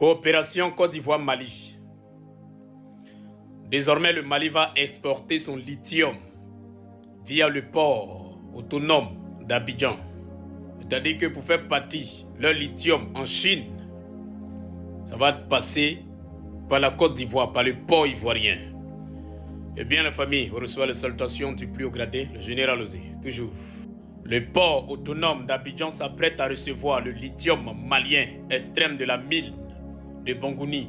Coopération Côte d'Ivoire-Mali. Désormais, le Mali va exporter son lithium via le port autonome d'Abidjan. C'est-à-dire que pour faire partir leur lithium en Chine, ça va passer par la Côte d'Ivoire, par le port ivoirien. Eh bien, la famille reçoit les salutations du plus haut gradé, le général Osé, toujours. Le port autonome d'Abidjan s'apprête à recevoir le lithium malien extrême de la mine de Bangouni.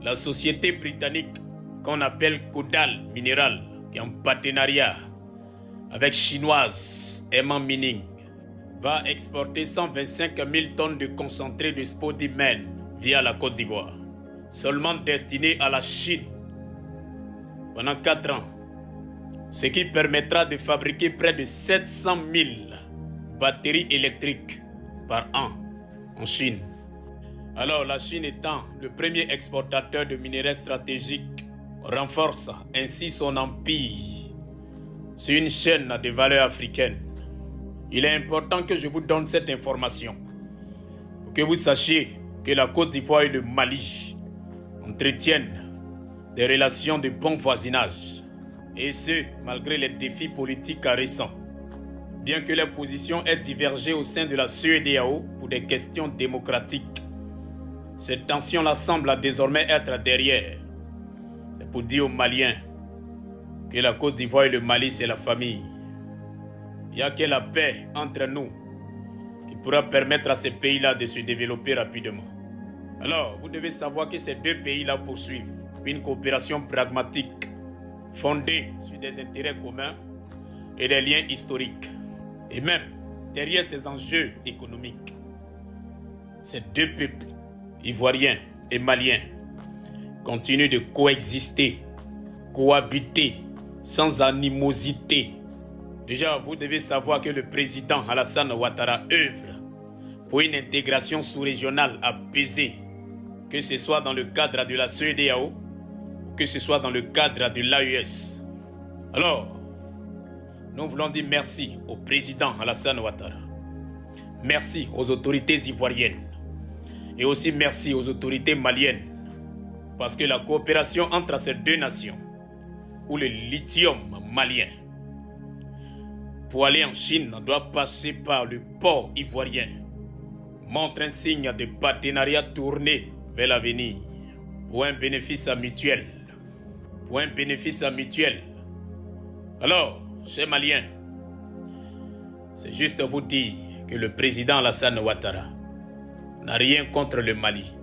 La société britannique qu'on appelle Kodal Mineral, qui est en partenariat avec chinoise Eman Mining, va exporter 125 000 tonnes de concentré de spodumène via la Côte d'Ivoire, seulement destiné à la Chine pendant 4 ans, ce qui permettra de fabriquer près de 700 000 batteries électriques par an en Chine. Alors la Chine étant le premier exportateur de minerais stratégiques, renforce ainsi son empire sur une chaîne de valeur africaine. Il est important que je vous donne cette information pour que vous sachiez que la Côte d'Ivoire et le Mali entretiennent des relations de bon voisinage, et ce, malgré les défis politiques récents. Bien que les positions aient divergé au sein de la CEDEAO pour des questions démocratiques, cette tension-là semble désormais être derrière. C'est pour dire aux Maliens que la Côte d'Ivoire et le Mali, c'est la famille. Il n'y a que la paix entre nous qui pourra permettre à ces pays-là de se développer rapidement. Alors, vous devez savoir que ces deux pays-là poursuivent une coopération pragmatique fondée sur des intérêts communs et des liens historiques. Et même derrière ces enjeux économiques, ces deux peuples, ivoiriens et maliens, continuent de coexister, cohabiter sans animosité. Déjà, vous devez savoir que le président Alassane Ouattara œuvre pour une intégration sous-régionale apaisée, que ce soit dans le cadre de la CEDEAO, que ce soit dans le cadre de l'AES. Alors, nous voulons dire merci au président Alassane Ouattara. Merci aux autorités ivoiriennes. Et aussi merci aux autorités maliennes. Parce que la coopération entre ces deux nations, où le lithium malien, pour aller en Chine, doit passer par le port ivoirien, montre un signe de partenariat tourné vers l'avenir, pour un bénéfice mutuel. Pour un bénéfice mutuel. Alors, chers Maliens, c'est juste vous dire que le président Alassane Ouattara n'a rien contre le Mali.